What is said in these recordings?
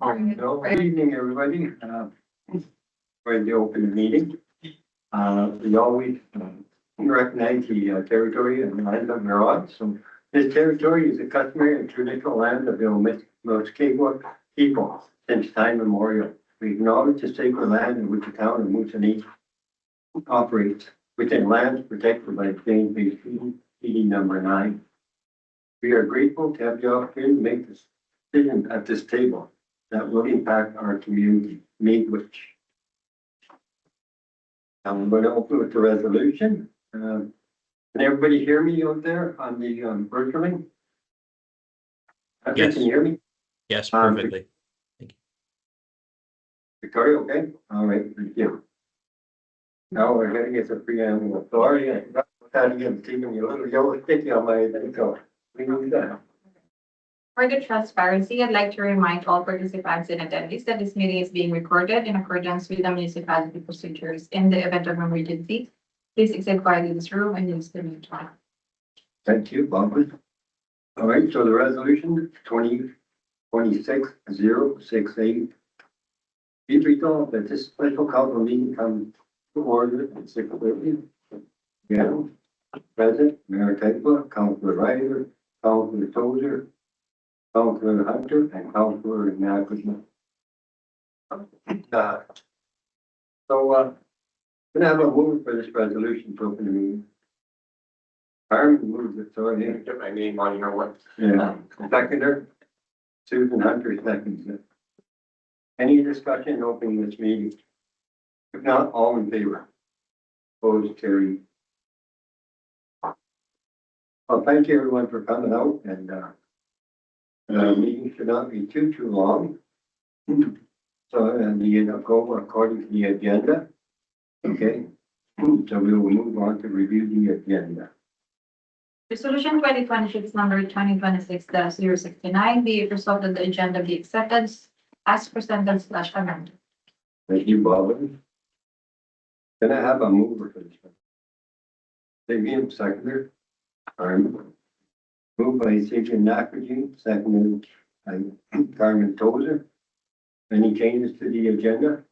Good evening, everybody. For the open meeting. We always recognize the territory and land that we're on. So this territory is a customary and traditional land of the Moosonee people since time immemorial. We acknowledge the sacred land in which the town of Moosonee operates within lands protected by James Bay Treaty number 9. We are grateful to have the opportunity to make this decision at this table that will impact our community, which I'm going to open with the resolution. Can everybody hear me out there on the virtually? Yes. Can you hear me? Yes, perfectly. Thank you. Victoria, okay? All right, thank you. Now we're going to get the preamble. Sorry, I forgot how to get taking me a little yellow sticky on my head. So we need that. For the transparency, I'd like to remind all participants and attendees that this meeting is being recorded in accordance with the municipality procedures. In the event of emergency, please exit quietly this room and use the mute button. Thank you, Bob. All right, so the resolution 2026-068. Be resolved that this special council meeting comes to order at 6:30. Yeah, President, Mayor Typla, Councilor Ryder, Councilor Tozer, Councilor Hunter, and Councilor Ignatius. Gonna have a move for this resolution to open the meeting. Harmon moves it, so I need to get my name on your one. Yeah, seconder, Susan Hunter seconds it. Any discussion in opening this meeting? If not, all in favor? Opposed, carried. Well, thank you everyone for coming out, and the meeting should not be too long. So, go according to the agenda. Okay, so we will move on to review the agenda. Resolution 2026 number 2026-069 be it resolved that the agenda be accepted as presented / amended. Thank you, Bob. Can I have a mover for this one? Fabian, seconder. Moved by Adrian Nackergy, seconded by Carmen Tozer. Any changes to the agenda?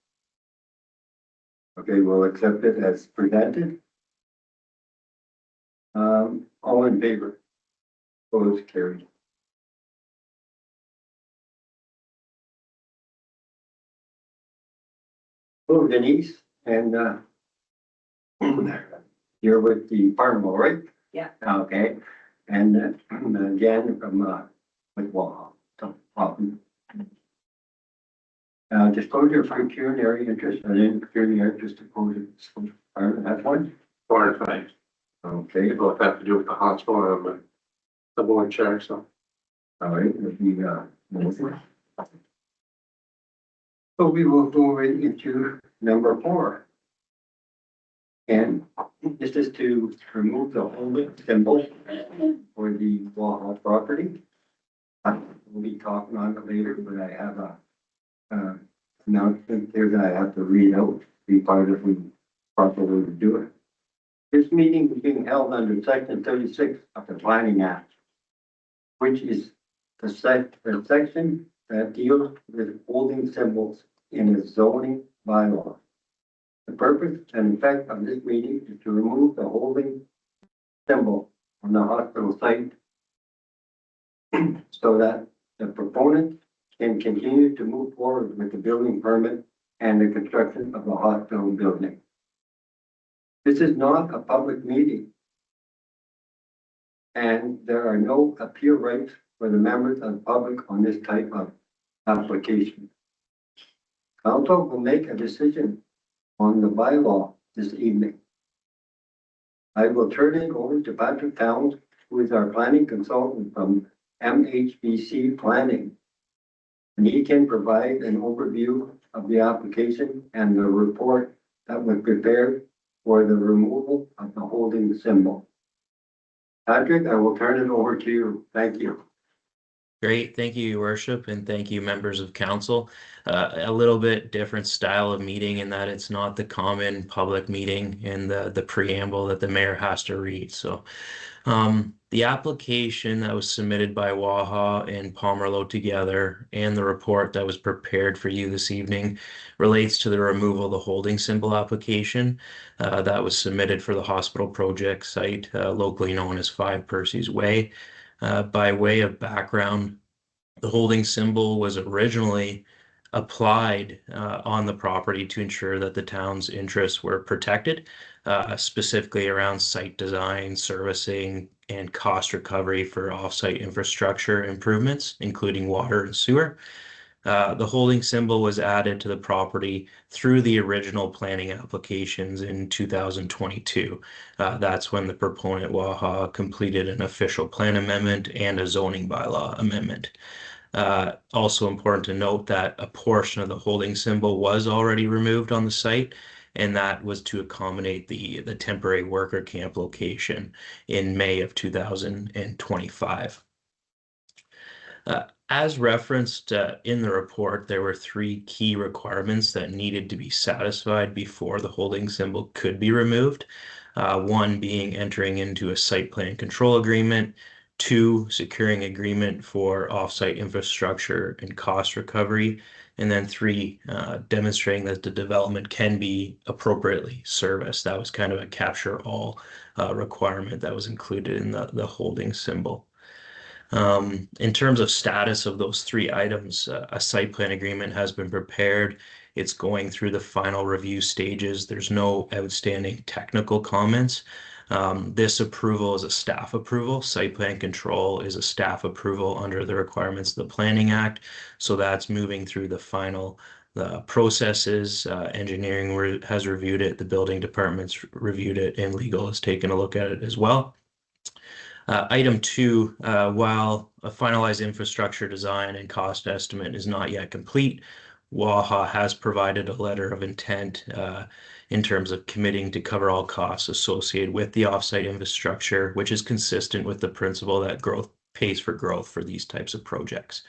Okay, we'll accept it as presented. All in favor? Opposed, carried. Hello, Denise, and you're with the farm, all right? Yeah. Okay, and Jan from with Waha. Disclosure for pecuniary interest and in pecuniary interest disclosure. That's one. Foreign claims. Okay, They both have to do with the hospital and the board chair, so. all right. So we will go right into number 4. And this is to remove the holding symbol for the Waha property. We'll be talking on it later, but I have a announcement here that I have to read out, be part of the proper way to do it. This meeting is being held under Section 36 of the Planning Act, which is the section that deals with holding symbols in the zoning bylaw. The purpose and effect of this meeting is to remove the holding symbol on the hospital site so that the proponent can continue to move forward with the building permit and the construction of the hospital building. This is not a public meeting, and there are no appeal rights for the members of the public on this type of application. Council will make a decision on the bylaw this evening. I will turn it over to Patrick Towns, who is our planning consultant from MHBC Planning. And he can provide an overview of the application and the report that was prepared for the removal of the holding symbol. Patrick, I will turn it over to you. Thank you. Great. Thank you, Your Worship, and thank you, members of council. A little bit different style of meeting in that it's not the common public meeting and the preamble that the mayor has to read. So The application that was submitted by Waha and Pomerlo together and the report that was prepared for you this evening relates to the removal of the holding symbol application that was submitted for the hospital project site locally known as 5 Percy's Way. By way of background, the holding symbol was originally applied on the property to ensure that the town's interests were protected, specifically around site design, servicing, and cost recovery for off-site infrastructure improvements, including water and sewer. The holding symbol was added to the property through the original planning applications in 2022. That's when the proponent Waha completed an official plan amendment and a zoning bylaw amendment. Also important to note that a portion of the holding symbol was already removed on the site, and that was to accommodate the temporary worker camp location in May of 2025. As referenced in the report, there were 3 key requirements that needed to be satisfied before the holding symbol could be removed. One being entering into a site plan control agreement, 2, securing agreement for off-site infrastructure and cost recovery, and then 3, demonstrating that the development can be appropriately serviced. That was kind of a capture-all requirement that was included in the holding symbol. In terms of status of those 3 items, a site plan agreement has been prepared. It's going through the final review stages. There's no outstanding technical comments. This approval is a staff approval. Site plan control is a staff approval under the requirements of the Planning Act. So that's moving through the final processes. Engineering has reviewed it, the building department's reviewed it, and legal has taken a look at it as well. Item 2, while a finalized infrastructure design and cost estimate is not yet complete, Waha has provided a letter of intent in terms of committing to cover all costs associated with the offsite infrastructure, which is consistent with the principle that growth pays for growth for these types of projects.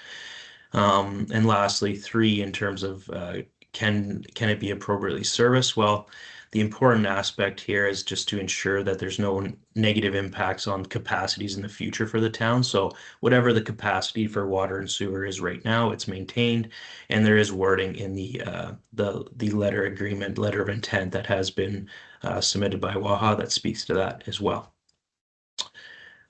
And lastly, 3, in terms of can it be appropriately serviced? Well, the important aspect here is just to ensure that there's no negative impacts on capacities in the future for the town. So whatever the capacity for water and sewer is right now, it's maintained, and there is wording in the letter of intent that has been submitted by Waha that speaks to that as well.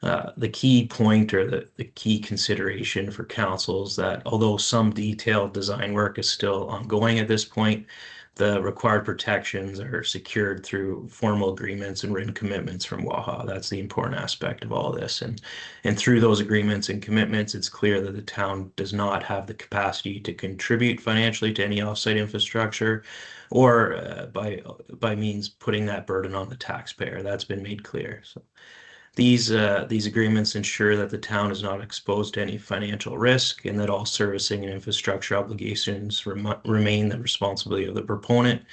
The key point or the key consideration for council is that although some detailed design work is still ongoing at this point, the required protections are secured through formal agreements and written commitments from Waha. That's the important aspect of all this. And through those agreements and commitments, it's clear that the town does not have the capacity to contribute financially to any offsite infrastructure or by means putting that burden on the taxpayer. That's been made clear. So these agreements ensure that the town is not exposed to any financial risk and that all servicing and infrastructure obligations remain the responsibility of the proponent.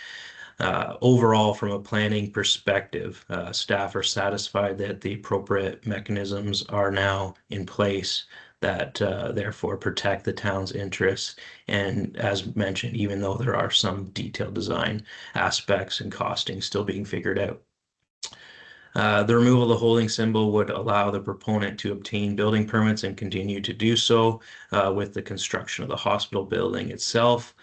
Overall, from a planning perspective, staff are satisfied that the appropriate mechanisms are now in place that therefore protect the town's interests. And as mentioned, even though there are some detailed design aspects and costing still being figured out. The removal of the holding symbol would allow the proponent to obtain building permits and continue to do so with the construction of the hospital building itself,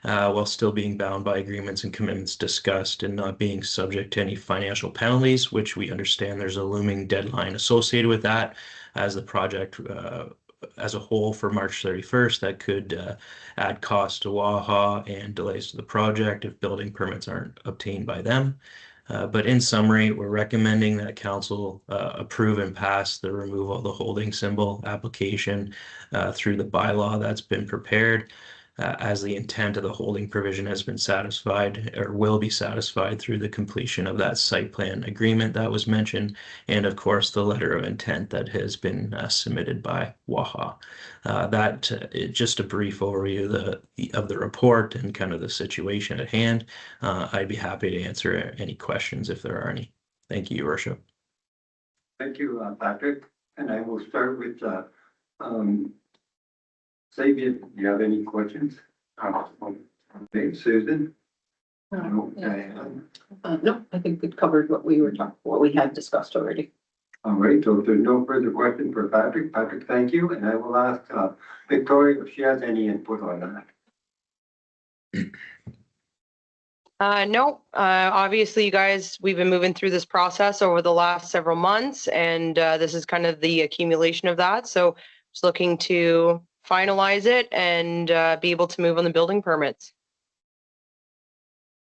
while still being bound by agreements and commitments discussed and not being subject to any financial penalties, which we understand there's a looming deadline associated with that as the project as a whole for March 31st that could add costs to Waha and delays to the project if building permits aren't obtained by them. But in summary, we're recommending that council approve and pass the removal of the holding symbol application through the bylaw that's been prepared as the intent of the holding provision has been satisfied or will be satisfied through the completion of that site plan agreement that was mentioned, and of course the letter of intent that has been submitted by Waha. Just a brief overview of the report and kind of the situation at hand. I'd be happy to answer any questions if there are any. Thank you, Your Worship. Thank you, Patrick. And I will start with Xavier, do you have any questions? Okay, Susan? No, Diane? No, I think it covered what we were what we had discussed already. All right, so if there's no further questions for Patrick, thank you, and I will ask Victoria if she has any input on that. No, obviously you guys, we've been moving through this process over the last several months and this is kind of the accumulation of that. So just looking to finalize it and be able to move on the building permits.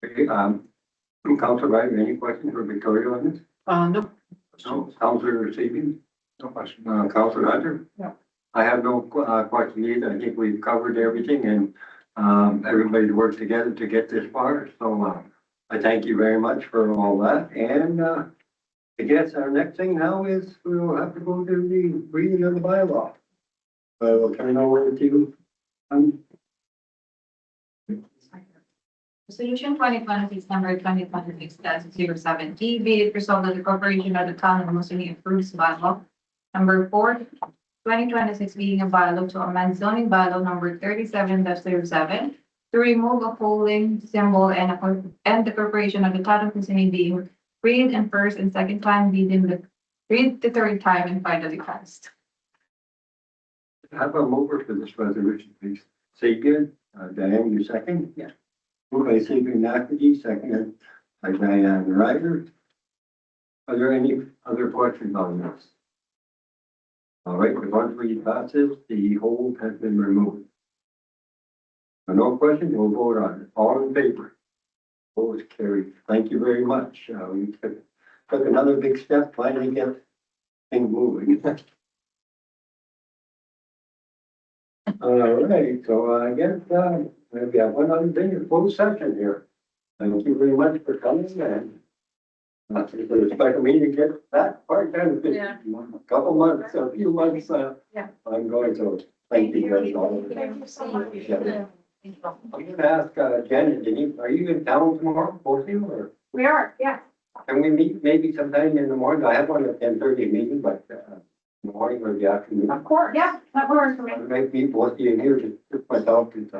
Okay, Councilor Ryder, any questions for Victoria on this? No. No, Councilor Sabian? No question. Councilor Hunter? No. I have no question either. I think we've covered everything and everybody worked together to get this far. So I thank you very much for all that. And I guess our next thing now is we will have to go to the reading of the bylaw. So we'll turn over to you. Resolution 2026 number 2026-07T, be it resolved that the corporation of the town of Moosonee approves bylaw number 4, 2026 being a bylaw to amend zoning bylaw number 37-07 to remove a polling symbol and the corporation of the town of Moosonee being read and first and second time read the third time and finally passed. Have a mover for this resolution, please. Sabian, Diane, you second? Yeah. Moved by Sabian Nafferty, seconded by Diane Ryder. Are there any other questions on this? All right, the one read passes, the hold has been removed. So no questions, we'll vote on it. All in favor? Opposed, carried. Thank you very much. We took another big step, finally get things moving. All right, so I guess, we have one other thing, a full session here. Thank you very much for coming and for the special meeting, get that part done. Yeah. A couple months, a few months, Yeah. I'm going to thank you guys all. Thank you so much. Yeah. I'm gonna ask, Janet, are you in town tomorrow, both of you, or We are, yeah. can we meet maybe sometime in the morning? I have one at 10:30 meeting, but, in the morning or the afternoon. Of course, yeah, that works for me. I might meet both of you here, just myself and,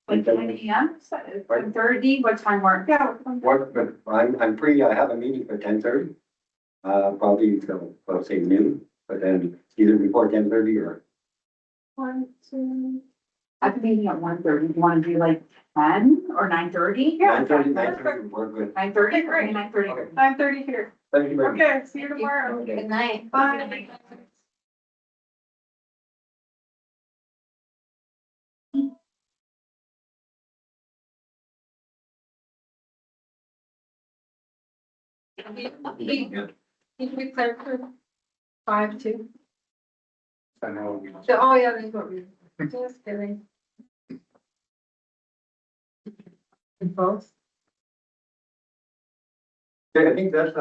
Like 10 a.m., 10:30, what time work? Yeah. work, but I'm free. I have a meeting for 10:30. Probably till, well, say noon, but then either before 10:30 or. 1, 2. I have a meeting at 1:30. You want to do like 10 or 9:30? Yeah. 9:30 would work good. 9:30? Great. 9:30. Okay. 9:30 here. Thank you very much. Okay, see you tomorrow. Good night. Bye. Yeah. Can we clear for 5 too? I know. Oh, yeah, that's what we, just kidding. Both? Okay, I think that's,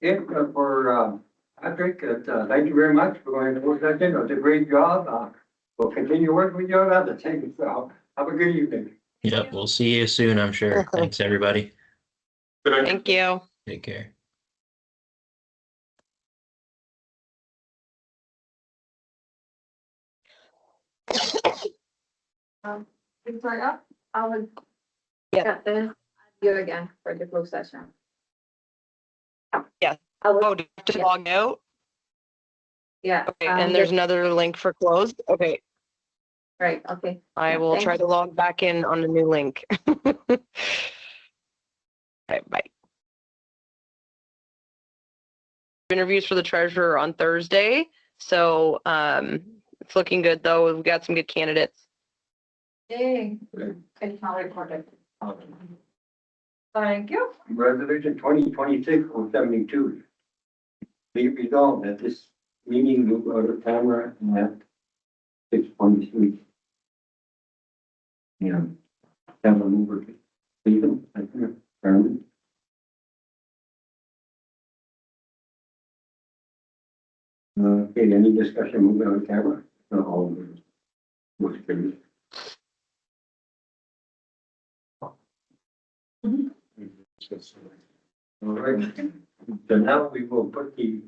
it for, Patrick. Thank you very much for going to work that day. It was a great job. We'll continue working with you on other things. So have a good evening. Yep, we'll see you soon, I'm sure. Thanks, everybody. Thank you. Take care. Victoria, I would. Yeah. Get this, you again for the closed session. Yeah. I will, Oh, do you have to log out? yeah. Okay, and there's another link for closed? Okay, Right, okay. I will try to log back in on a new link. Okay, bye. Interviews for the treasurer on Thursday, so it's looking good though. We've got some good candidates. Yay. It's not recorded. Thank you. Resolution 2026-072. Be it resolved that this meeting move out of camera at 6:23. Yeah. Have a mover. Stephen, thank you. Chairman. Okay, any discussion moving out of camera? No, all of them. Motion carries. All right, so now we will put the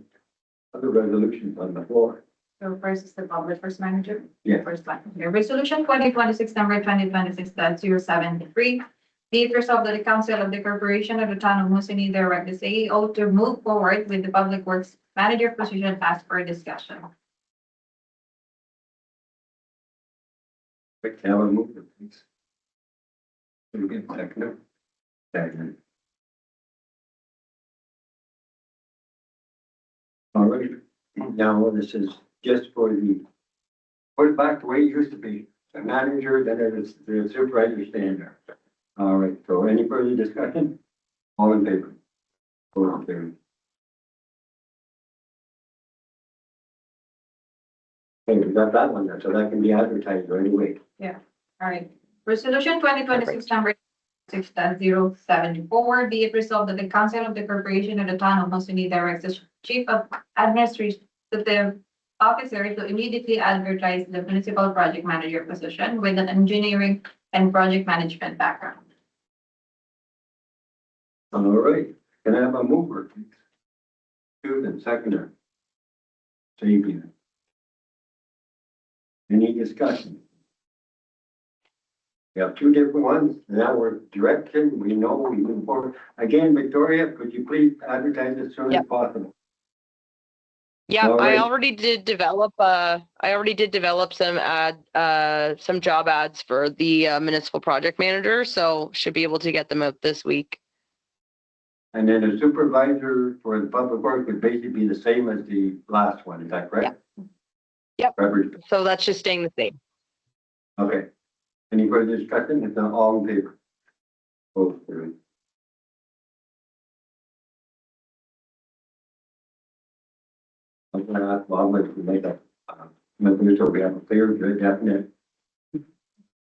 other resolutions on the floor. So first is the public first manager. Yeah. First one. Okay, Resolution 2026 number 2026-073. Be it resolved that the council of the corporation of the town of Moosonee direct the CEO to move forward with the public works manager position as per discussion. Quick, have a move, please. Can we get a second? Second. All right, now this is just for the, put it back the way it used to be, the manager, then it is the supervisor staying there. All right, so any further discussion? All in favor? Vote carried. Okay, we got that one there, so that can be advertised right away. All right. Resolution 2026 number 6.074, be it resolved that the Council of the Corporation of the Town of Moosonee directs the Chief of Administrative Officer to immediately advertise the municipal project manager position with an engineering and project management background. All right, can I have a mover, please? Susan, seconder. Sabian. Any discussion? We have two different ones, now we're directed, we know we move forward. Again, Victoria, could you please advertise as soon as Yep. possible? Yeah, All I right. already did develop some job ads for the municipal project manager, so should be able to get them out this week. And then the supervisor for the public works would basically be the same as the last one, is that correct? Yep. Robert, So that's just staying the same. okay. Any further discussion? If not, all in favor? Both carried. I'm gonna ask Bob if we make a, so we have a clear, good, definite.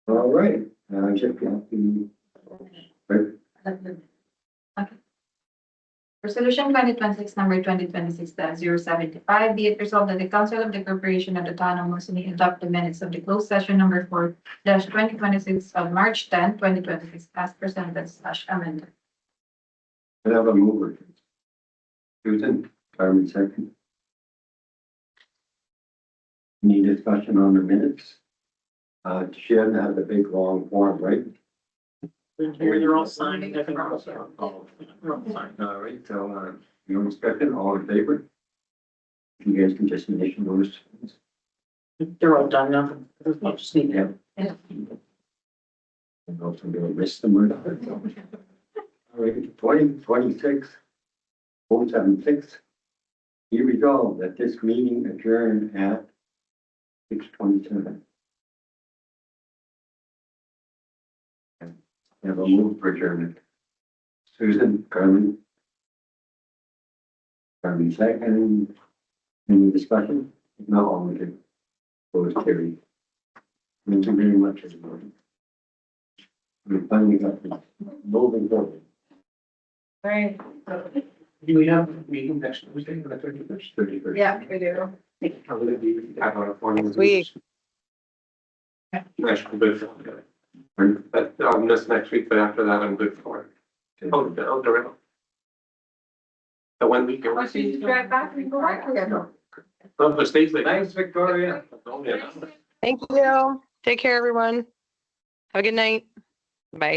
All right, just have to. Right. Resolution 2026 number 2026-075, be it resolved that the Council of the Corporation of the Town of Moosonee adopt the minutes of the closed session number 4-2026 of March 10, 2026 as presented / amended. Can I have a mover? Susan, Carmen second. Any discussion on the minutes? She doesn't have the big long form, right? They're all signed. I think they're all signed. Oh. They're all signed. All right, so, no discussion, all in favor? You guys can just initial those. They're all done now. I'll just need Yeah. Yeah. And also we'll miss them. All right, 2026, 076. Be resolved that this meeting adjourned at 6:27. Have a move for adjournment. Susan, Carmen. Carmen second. Any discussion? No, all in favor. Opposed, carried. Thank you very much, everybody. We finally got this moving forward. Right. Do we have a meeting next Tuesday, the 31st? 31st. Yeah, we do. How would it be? I don't know. One of Next week. Actually, good for it. But, this next week, but after that, I'm good for it. Oh, the real. The 1 week. Once you drive back, we go back together. Oh, the state's like. Thanks, Victoria. Oh, yeah. Thank you. Take care, everyone. Have a good night. Bye.